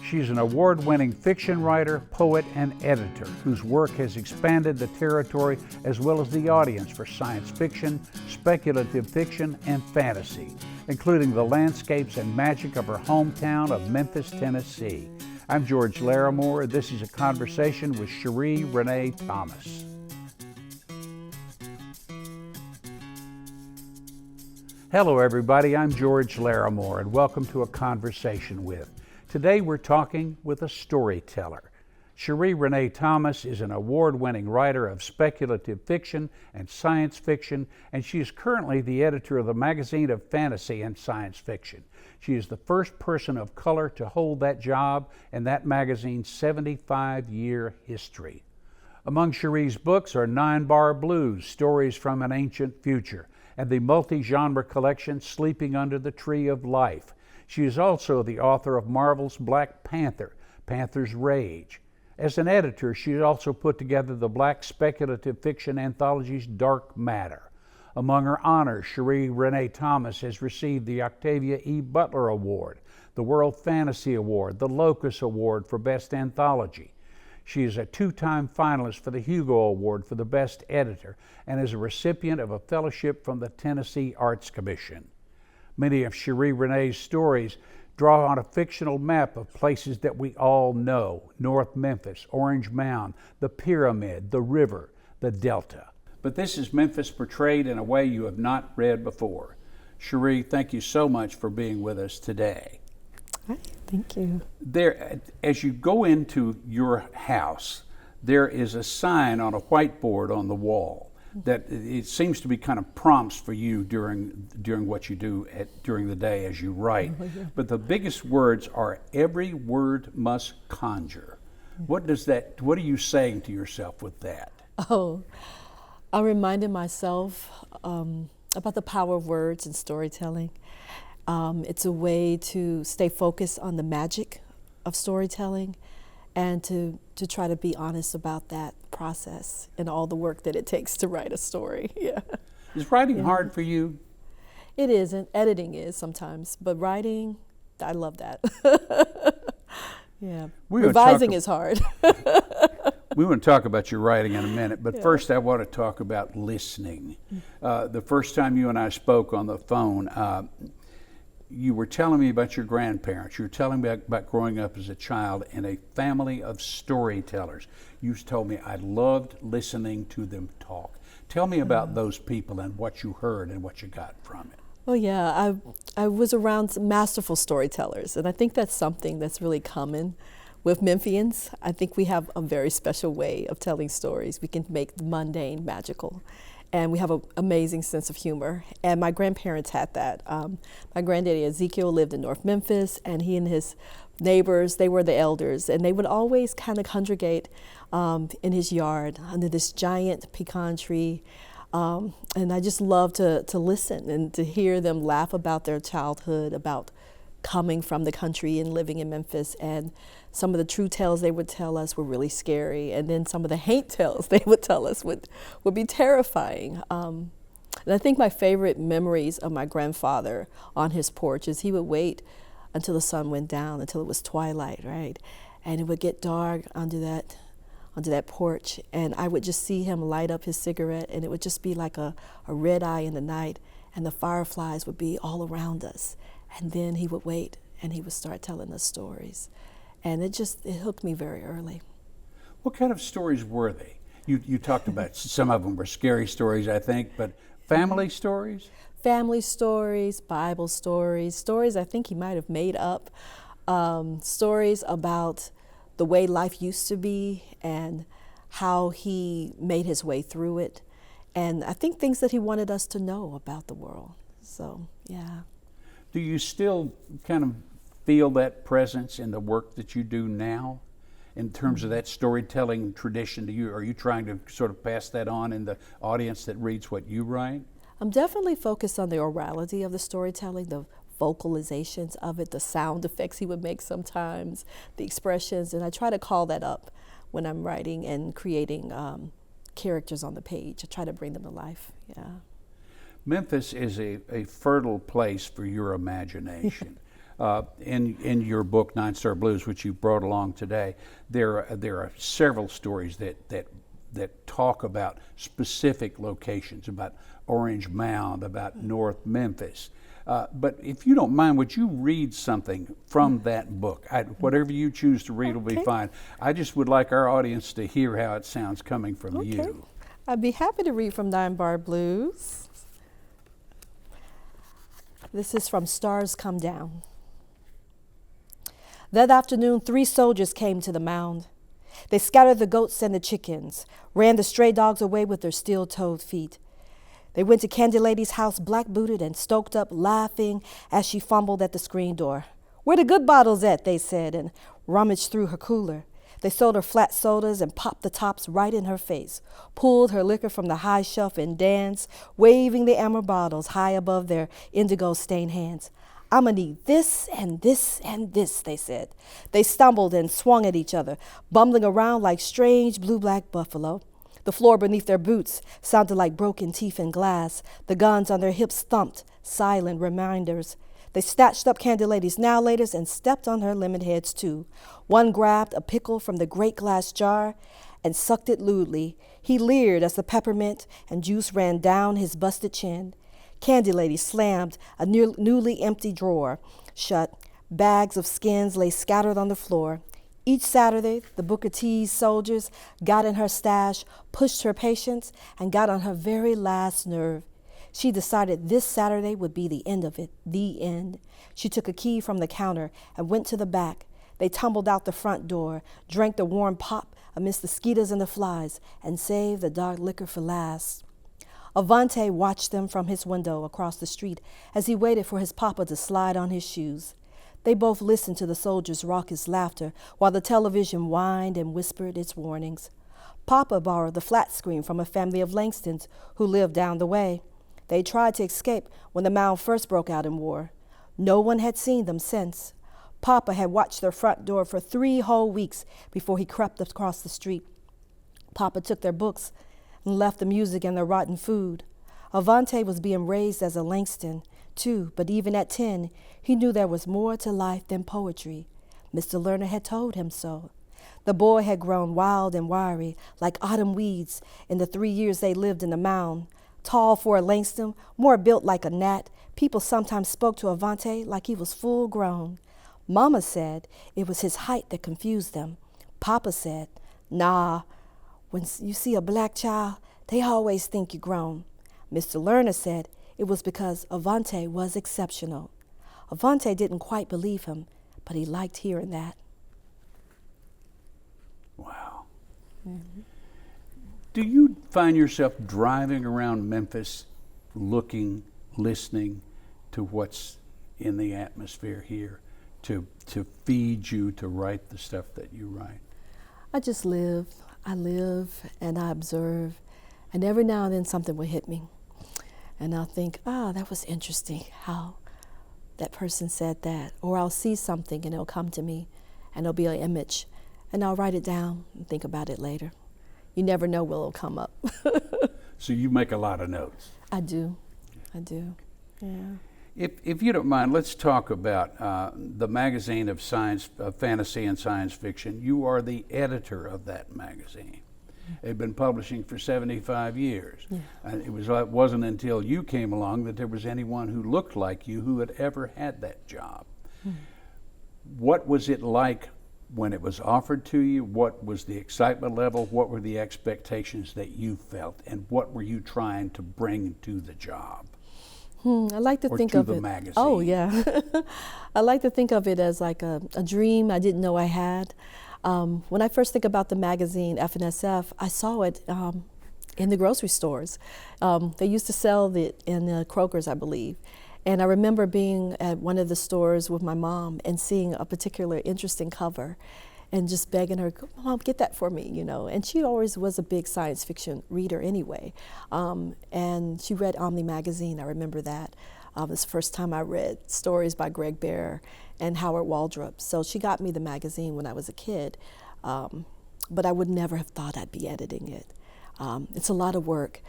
She's an award-winning fiction writer, poet, and editor whose work has expanded the territory as well as the audience for science fiction, speculative fiction, and fantasy, including the landscapes and magic of her hometown of Memphis, Tennessee. I'm George Larimore. This is a conversation with Cherie Renee Thomas. Hello everybody, I'm George Larimore and welcome to A Conversation With. Today we're talking with a storyteller. Cherie Renee Thomas is an award-winning writer of speculative fiction and science fiction, and she is currently the editor of the magazine of fantasy and science fiction. She is the first person of color to hold that job in that magazine's 75-year history. Among Cherie's books are Nine Bar Blues, Stories from an Ancient Future, and the multi-genre collection Sleeping Under the Tree of Life. She is also the author of Marvel's Black Panther, Panther's Rage. As an editor, she has also put together the Black speculative fiction anthologies Dark Matter. Among her honors, Cherie Renee Thomas has received the Octavia E. Butler Award, the World Fantasy Award, the Locus Award for Best Anthology. She is a two-time finalist for the Hugo Award for the Best Editor and is a recipient of a fellowship from the Tennessee Arts Commission. Many of Cherie Renee's stories draw on a fictional map of places that we all know: North Memphis, Orange Mound, the Pyramid, the river, the Delta. But this is Memphis portrayed in a way you have not read before. Cherie, thank you so much for being with us today. Hi, thank you. There, as you go into your house, there is a sign on a whiteboard on the wall that it seems to be kind of prompts for you during what you do during the day as you write. Oh, yeah. But the biggest words are "every word must conjure." What are you saying to yourself with that? Oh, I reminded myself about the power of words and storytelling. It's a way to stay focused on the magic of storytelling and to try to be honest about that process and all the work that it takes to write a story. Yeah. Is writing hard for you? It isn't. Editing is sometimes, but writing, I love that. Yeah. Revising is hard. We want to talk about your writing in a minute, but first I want to talk about listening. The first time you and I spoke on the phone, you were telling me about your grandparents. You were telling me about growing up as a child in a family of storytellers. You told me I loved listening to them talk. Tell me about those people and what you heard and what you got from it. Well, yeah, I was around some masterful storytellers, and I think that's something that's really common with Memphians. I think we have a very special way of telling stories. We can make the mundane magical. And we have an amazing sense of humor. And my grandparents had that. My granddaddy Ezekiel lived in North Memphis, and he and his neighbors, they were the elders, and they would always kind of congregate in his yard under this giant pecan tree. And I just love to listen and to hear them laugh about their childhood, about coming from the country and living in Memphis. And some of the true tales they would tell us were really scary, and then some of the hate tales they would tell us would be terrifying. And I think my favorite memories of my grandfather on his porch is he would wait until the sun went down, until it was twilight, right? And it would get dark under that porch, and I would just see him light up his cigarette, and it would just be like a red eye in the night, and the fireflies would be all around us. And then he would wait, and he would start telling us stories. And it hooked me very early. What kind of stories were they? You talked about some of them were scary stories, I think, but family stories? Family stories, Bible stories I think he might have made up, stories about the way life used to be and how he made his way through it. And I think things that he wanted us to know about the world. So, yeah. Do you still kind of feel that presence in the work that you do now in terms of that storytelling tradition to you? Are you trying to sort of pass that on in the audience that reads what you write? I'm definitely focused on the orality of the storytelling, the vocalizations of it, the sound effects he would make sometimes, the expressions, and I try to call that up when I'm writing and creating characters on the page. I try to bring them to life, yeah. Memphis is a fertile place for your imagination. In your book, Nine Star Blues, which you brought along today, there are several stories that talk about specific locations, about Orange Mound, about North Memphis. But if you don't mind, would you read something from that book? Whatever you choose to read will be fine. I just would like our audience to hear how it sounds coming from you. I'd be happy to read from Nine Bar Blues. This is from Stars Come Down. That afternoon, 3 soldiers came to the mound. They scattered the goats and the chickens, ran the stray dogs away with their steel-toed feet. They went to Candy Lady's house black-booted and stoked up, laughing as she fumbled at the screen door. "Where the good bottles at?" they said, and rummaged through her cooler. They sold her flat sodas and popped the tops right in her face, pulled her liquor from the high shelf and danced, waving the amber bottles high above their indigo-stained hands. "I'ma need this and this and this," they said. They stumbled and swung at each other, bumbling around like strange blue-black buffalo. The floor beneath their boots sounded like broken teeth and glass. The guns on their hips thumped, silent reminders. They snatched up Candy Lady's now laters and stepped on her lemon heads too. One grabbed a pickle from the great glass jar and sucked it lewdly. He leered as the peppermint and juice ran down his busted chin. Candy Lady slammed a newly empty drawer shut. Bags of skins lay scattered on the floor. Each Saturday, the Booker T's soldiers got in her stash, pushed her patience, and got on her very last nerve. She decided this Saturday would be the end of it, the end. She took a key from the counter and went to the back. They tumbled out the front door, drank the warm pop amidst the skeeters and the flies, and saved the dark liquor for last. Avante watched them from his window across the street as he waited for his papa to slide on his shoes. They both listened to the soldiers' raucous laughter while the television whined and whispered its warnings. Papa borrowed the flat screen from a family of Langstons who lived down the way. They tried to escape when the mound first broke out in war. No one had seen them since. Papa had watched their front door for 3 whole weeks before he crept across the street. Papa took their books and left the music and their rotten food. Avante was being raised as a Langston, too, but even at 10, he knew there was more to life than poetry. Mr. Lerner had told him so. The boy had grown wild and wiry, like autumn weeds, in the 3 years they lived in the mound. Tall for a Langston, more built like a gnat, people sometimes spoke to Avante like he was full grown. Mama said it was his height that confused them. Papa said, "Nah, when you see a black child, they always think you're grown." Mr. Lerner said it was because Avante was exceptional. Avante didn't quite believe him, but he liked hearing that. Wow. Mm-hmm. Do you find yourself driving around Memphis looking, listening to what's in the atmosphere here to feed you to write the stuff that you write? I just live. I live and I observe, and every now and then something will hit me. And I'll think, that was interesting how that person said that. Or I'll see something and it'll come to me and it'll be an image. And I'll write it down and think about it later. You never know when it'll come up. So you make a lot of notes. I do. Yeah. If you don't mind, let's talk about the magazine of fantasy and science fiction. You are the editor of that magazine. They've been publishing for 75 years. Yeah. And it wasn't until you came along that there was anyone who looked like you who had ever had that job. What was it like when it was offered to you? What was the excitement level? What were the expectations that you felt? And what were you trying to bring to the job? I like to think of it. Magazine. Oh, yeah. I like to think of it as like a dream I didn't know I had. When I first think about the magazine, FNSF, I saw it in the grocery stores. They used to sell it in Kroger's, I believe. And I remember being at one of the stores with my mom and seeing a particular interesting cover and just begging her, "Mom, get that for me," And she always was a big science fiction reader anyway. And she read Omni magazine, I remember that. It was the first time I read stories by Greg Bear and Howard Waldrop. So she got me the magazine when I was a kid, but I would never have thought I'd be editing it. It's a lot of work,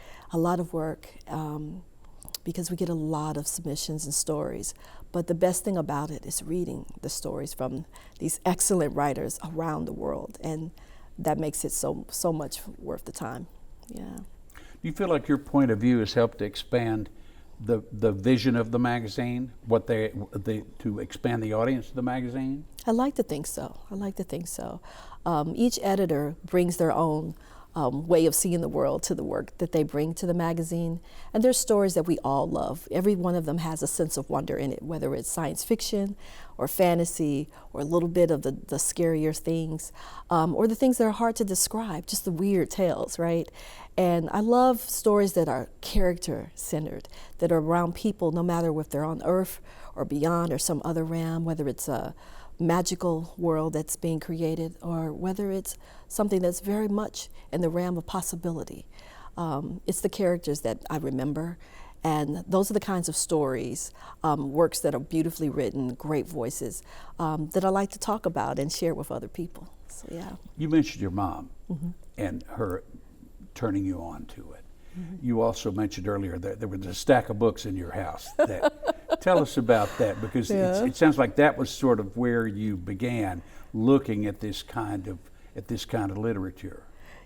because we get a lot of submissions and stories. But the best thing about it is reading the stories from these excellent writers around the world, and that makes it so much worth the time. Yeah. Do you feel like your point of view has helped to expand the vision of the magazine, to expand the audience of the magazine? I like to think so. Each editor brings their own way of seeing the world to the work that they bring to the magazine. And there's stories that we all love. Every one of them has a sense of wonder in it, whether it's science fiction or fantasy or a little bit of the scarier things, or the things that are hard to describe, just the weird tales, right? And I love stories that are character-centered, that are around people, no matter if they're on Earth or beyond or some other realm, whether it's a magical world that's being created or whether it's something that's very much in the realm of possibility. It's the characters that I remember, and those are the kinds of stories, works that are beautifully written, great voices, that I like to talk about and share with other people. So yeah. You mentioned your mom and her turning you on to it. You also mentioned earlier that there was a stack of books in your house. Tell us about that, because it sounds like that was sort of where you began looking at this kind of literature.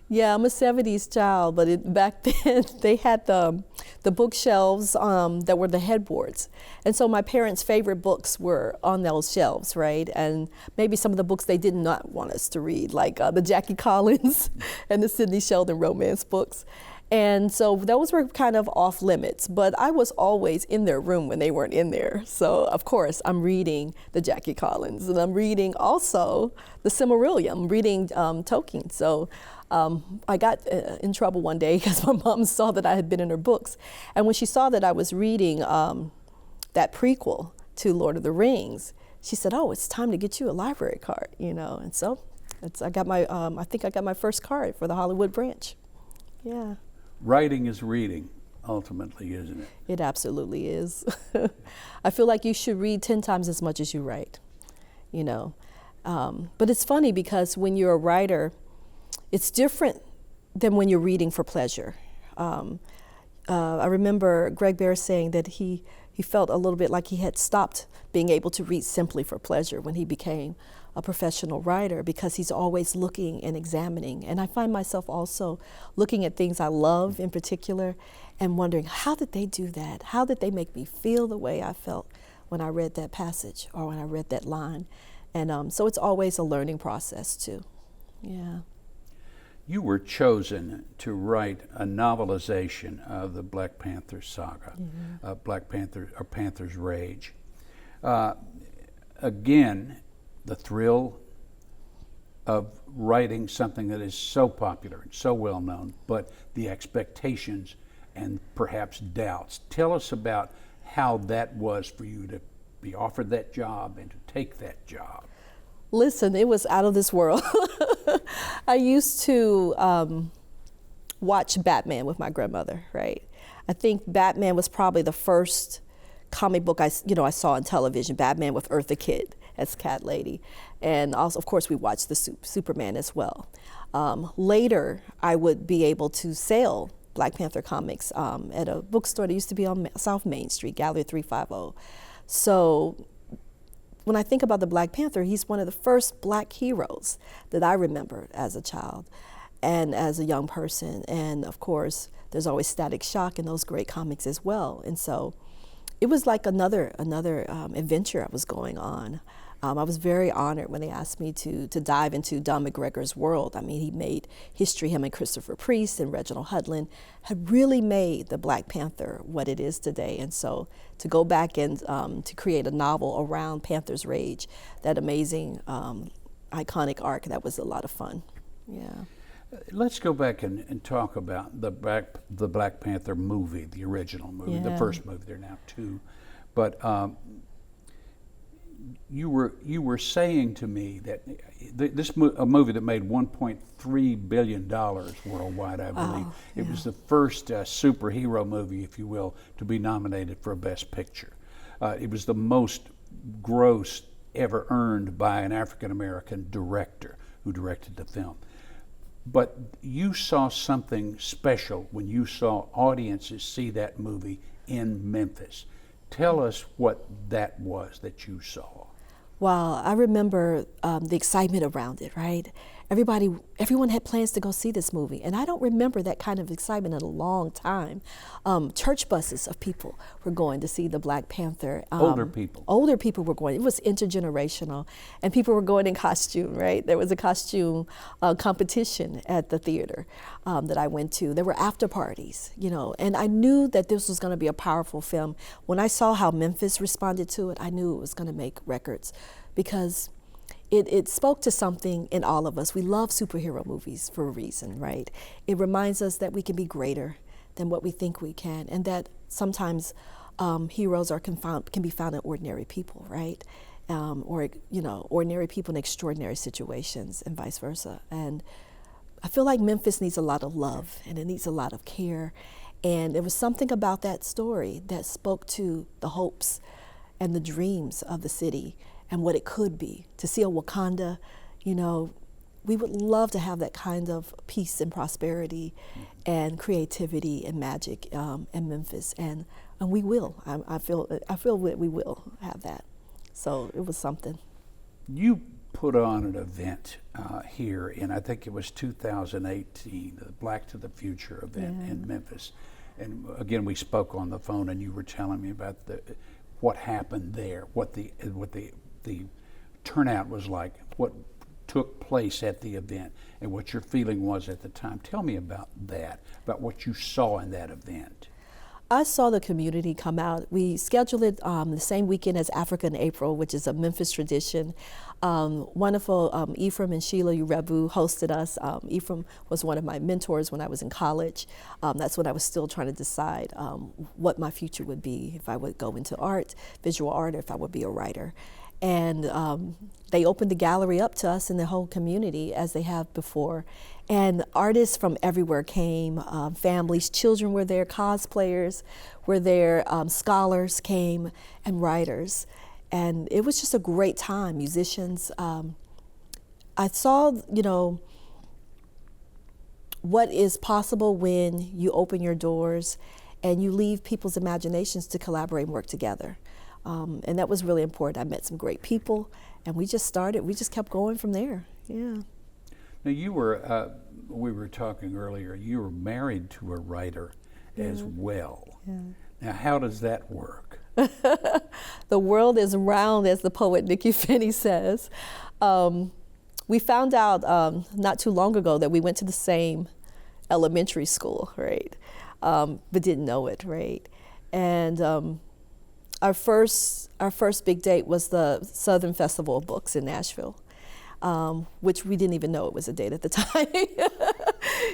Yeah, I'm a 70s child, but back then they had the bookshelves that were the headboards. And so my parents' favorite books were on those shelves, right? And maybe some of the books they did not want us to read, like the Jackie Collins and the Sidney Sheldon romance books. And so those were kind of off limits, but I was always in their room when they weren't in there. So of course I'm reading the Jackie Collins, and I'm reading also the Silmarillion, I'm reading Tolkien. So I got in trouble one day because my mom saw that I had been in her books. And when she saw that I was reading that prequel to Lord of the Rings, she said, "Oh, it's time to get you a library card," you know. And so I got my, I think I got my first card for the Hollywood branch. Yeah. Writing is reading, ultimately, isn't it? It absolutely is. I feel like you should read 10 times as much as you write, you know. But it's funny because when you're a writer, it's different than when you're reading for pleasure. I remember Greg Bear saying that he felt a little bit like he had stopped being able to read simply for pleasure when he became a professional writer, because he's always looking and examining. And I find myself also looking at things I love in particular and wondering, how did they do that? How did they make me feel the way I felt when I read that passage or when I read that line? And so it's always a learning process too. Yeah. You were chosen to write a novelization of the Black Panther saga, Panther's Rage. Again, the thrill of writing something that is so popular and so well known, but the expectations and perhaps doubts. Tell us about how that was for you to be offered that job and to take that job. Listen, it was out of this world. I used to watch Batman with my grandmother, right? I think Batman was probably the first comic book I saw on television, Batman with Eartha Kitt as Cat Lady. And also, of course, we watched the Superman as well. Later, I would be able to sell Black Panther comics at a bookstore that used to be on South Main Street, Gallery 350. So when I think about the Black Panther, he's one of the first black heroes that I remember as a child and as a young person. And of course, there's always Static Shock in those great comics as well. And so it was like another adventure I was going on. I was very honored when they asked me to dive into Don McGregor's world. I mean, he made history. Him and Christopher Priest and Reginald Hudlin had really made the Black Panther what it is today. And so to go back and to create a novel around Panther's Rage, that amazing, iconic arc, that was a lot of fun. Yeah. Let's go back and talk about the Black Panther movie, the original movie, the first movie. There are now two, but you were saying to me that a movie that made $1.3 billion worldwide, I believe. Oh, yeah. It was the first superhero movie, if you will, to be nominated for a Best Picture. It was the most gross ever earned by an African American director who directed the film. But you saw something special when you saw audiences see that movie in Memphis. Tell us what that was that you saw. Well, I remember the excitement around it, right? Everyone had plans to go see this movie, and I don't remember that kind of excitement in a long time. Church buses of people were going to see the Black Panther. Older people. Older people were going. It was intergenerational, and people were going in costume, right? There was a costume competition at the theater that I went to. There were after parties, and I knew that this was going to be a powerful film. When I saw how Memphis responded to it, I knew it was going to make records, because it spoke to something in all of us. We love superhero movies for a reason, right? It reminds us that we can be greater than what we think we can, and that sometimes heroes can be found in ordinary people, right? Or ordinary people in extraordinary situations, and vice versa. And I feel like Memphis needs a lot of love, and it needs a lot of care. And there was something about that story that spoke to the hopes and the dreams of the city and what it could be. To see a Wakanda, we would love to have that kind of peace and prosperity and creativity and magic in Memphis, and we will. I feel that we will have that. So it was something. You put on an event here in, I think it was 2018, the Black to the Future event in Memphis. And again, we spoke on the phone, and you were telling me about what happened there, what the turnout was like, what took place at the event, and what your feeling was at the time. Tell me about that, about what you saw in that event. I saw the community come out. We scheduled it the same weekend as Africa in April, which is a Memphis tradition. Wonderful Ephraim and Sheila Urebu hosted us. Ephraim was one of my mentors when I was in college. That's when I was still trying to decide what my future would be, if I would go into art, visual art, or if I would be a writer. And they opened the gallery up to us and the whole community, as they have before. And artists from everywhere came, families, children were there, cosplayers were there, scholars came, and writers. And it was just a great time, musicians. I saw, what is possible when you open your doors and you leave people's imaginations to collaborate and work together. And that was really important. I met some great people, and we just kept going from there. Yeah. Now you were, we were talking earlier, you were married to a writer as well. Yeah. Now how does that work? The world is round, as the poet Nikki Finney says. We found out not too long ago that we went to the same elementary school, right? But didn't know it, right? And our first big date was the Southern Festival of Books in Nashville, which we didn't even know it was a date at the time.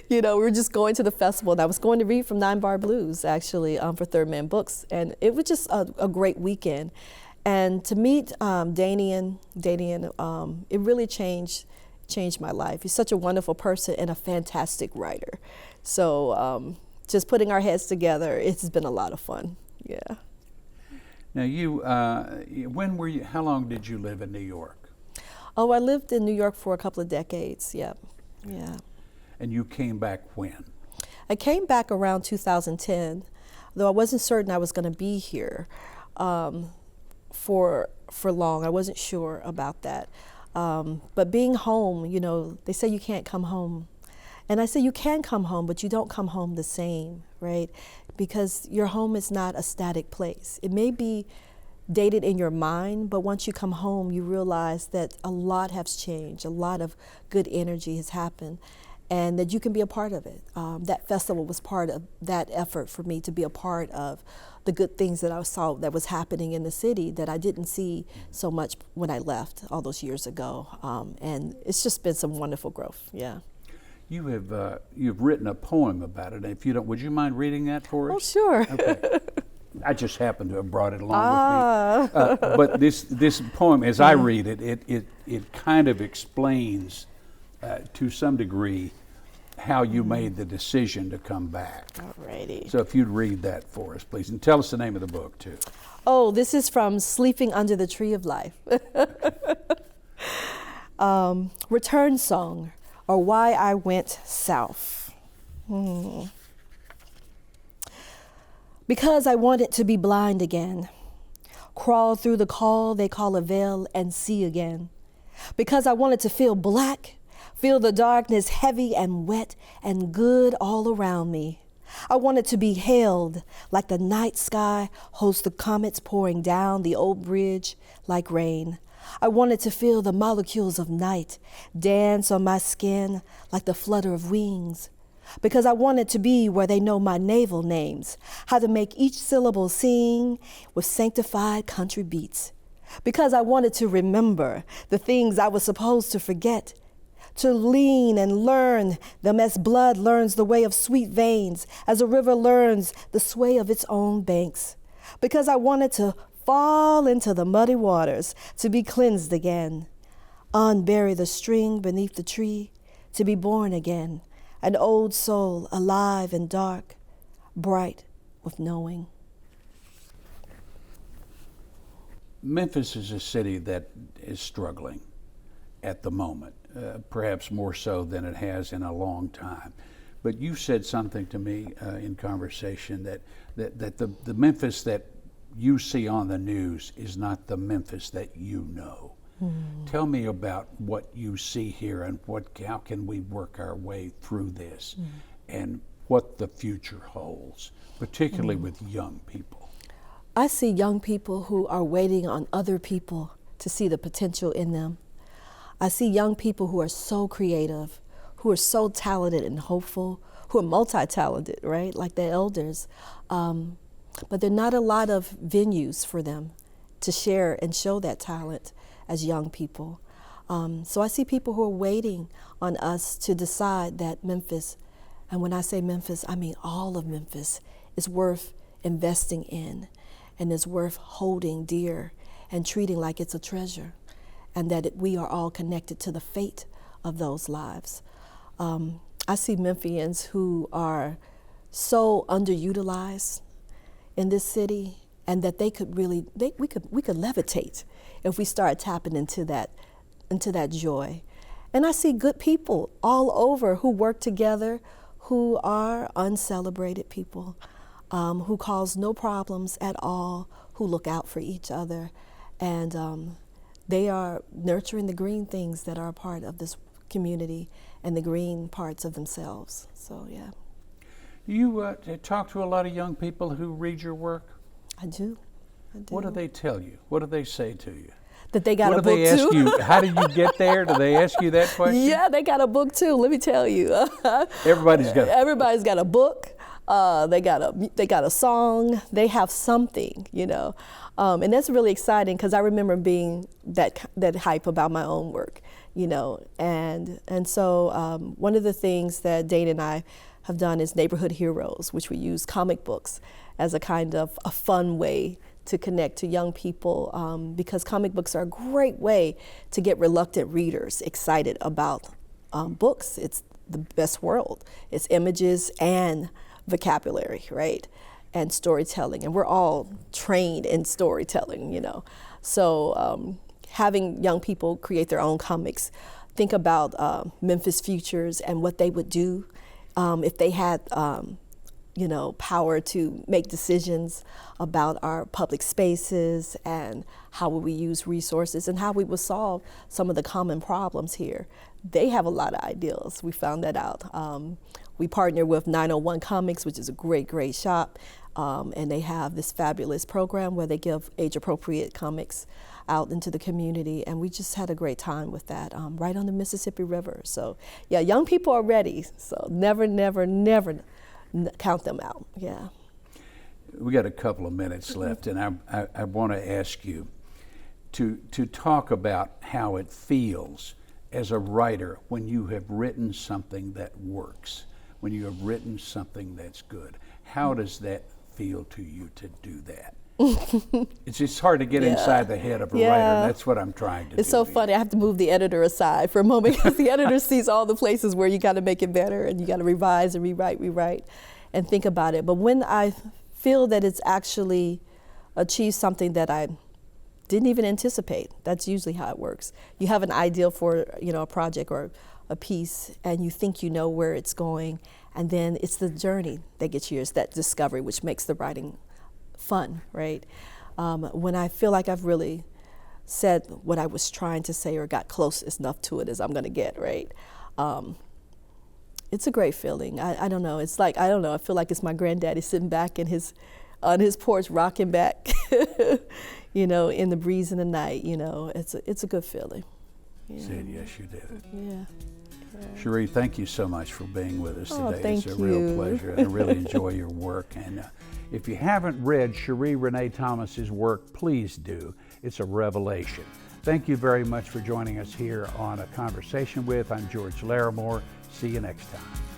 We were just going to the festival, and I was going to read from 9 Bar Blues, actually, for Third Man Books, and it was just a great weekend. And to meet Danian, it really changed my life. He's such a wonderful person and a fantastic writer. So just putting our heads together, it's been a lot of fun. Yeah. Now how long did you live in New York? Oh, I lived in New York for a couple of decades, yeah. And you came back when? I came back around 2010, though I wasn't certain I was going to be here for long. I wasn't sure about that. But being home, they say you can't come home. And I say you can come home, but you don't come home the same, right? Because your home is not a static place. It may be dated in your mind, but once you come home, you realize that a lot has changed, a lot of good energy has happened, and that you can be a part of it. That festival was part of that effort for me to be a part of the good things that I saw that was happening in the city that I didn't see so much when I left all those years ago. And it's just been some wonderful growth, yeah. You've written a poem about it. If you don't, would you mind reading that for us? Oh, sure. Okay. I just happened to have brought it along with me. But this poem, as I read it, it kind of explains to some degree how you made the decision to come back. Alrighty. So if you'd read that for us, please, and tell us the name of the book too. Oh, this is from Sleeping Under the Tree of Life. Return Song, or Why I Went South. Because I wanted to be blind again, crawl through the call they call a veil and see again. Because I wanted to feel black, feel the darkness heavy and wet and good all around me. I wanted to be held like the night sky holds the comets pouring down the old bridge like rain. I wanted to feel the molecules of night dance on my skin like the flutter of wings. Because I wanted to be where they know my naval names, how to make each syllable sing with sanctified country beats. Because I wanted to remember the things I was supposed to forget, to lean and learn them as blood learns the way of sweet veins, as a river learns the sway of its own banks. Because I wanted to fall into the muddy waters, to be cleansed again, unbury the string beneath the tree, to be born again, an old soul alive and dark, bright with knowing. Memphis is a city that is struggling at the moment, perhaps more so than it has in a long time. But you said something to me in conversation that the Memphis that you see on the news is not the Memphis that you know. Tell me about what you see here and how can we work our way through this and what the future holds, particularly with young people. I see young people who are waiting on other people to see the potential in them. I see young people who are so creative, who are so talented and hopeful, who are multi-talented, right, like the elders. But there are not a lot of venues for them to share and show that talent as young people. So I see people who are waiting on us to decide that Memphis, and when I say Memphis, I mean all of Memphis, is worth investing in and is worth holding dear and treating like it's a treasure, and that we are all connected to the fate of those lives. I see Memphians who are so underutilized in this city, and that they could really, we could levitate if we start tapping into that joy. And I see good people all over who work together, who are uncelebrated people, who cause no problems at all, who look out for each other, and they are nurturing the green things that are a part of this community and the green parts of themselves. So yeah. You talk to a lot of young people who read your work? I do. What do they tell you? What do they say to you? That they got a book too. What do they ask you? How did you get there? Do they ask you that question? Yeah, they got a book too. Let me tell you. Everybody's got a book. They got a song. They have something, you know, and that's really exciting because I remember being that hype about my own work, you know, and so one of the things that Dane and I have done is Neighborhood Heroes, which we use comic books as a kind of a fun way to connect to young people, because comic books are a great way to get reluctant readers excited about books. It's the best world. It's images and vocabulary, right? And storytelling. And we're all trained in storytelling, you know. So having young people create their own comics, think about Memphis Futures and what they would do if they had power to make decisions about our public spaces and how would we use resources and how we would solve some of the common problems here. They have a lot of ideas. We found that out. We partner with 901 Comics, which is a great shop, and they have this fabulous program where they give age-appropriate comics out into the community, and we just had a great time with that, right on the Mississippi River. So yeah, young people are ready, so never count them out. Yeah. We got a couple of minutes left, and I want to ask you to talk about how it feels as a writer when you have written something that works, when you have written something that's good. How does that feel to you to do that? It's just hard to get inside the head of a writer. That's what I'm trying to do. It's so funny. I have to move the editor aside for a moment because the editor sees all the places where you got to make it better and you got to revise and rewrite and think about it. But when I feel that it's actually achieved something that I didn't even anticipate, that's usually how it works. You have an idea for a project or a piece and you think you know where it's going, and then it's the journey that gets you, it's that discovery which makes the writing fun, right? when I feel like I've really said what I was trying to say or got close enough to it as I'm going to get, right? It's a great feeling. I don't know. It's like, I don't know. I feel like it's my granddaddy sitting back on his porch, rocking back, in the breeze in the night. It's a good feeling. Said yes, you did. Yeah. Cherie, thank you so much for being with us Oh, today. thank It's a real you. pleasure, and I really enjoy your work. And if you haven't read Cherie Renee Thomas's work, please do. It's a revelation. Thank you very much for joining us here on A Conversation With. I'm George Larimore. See you next time.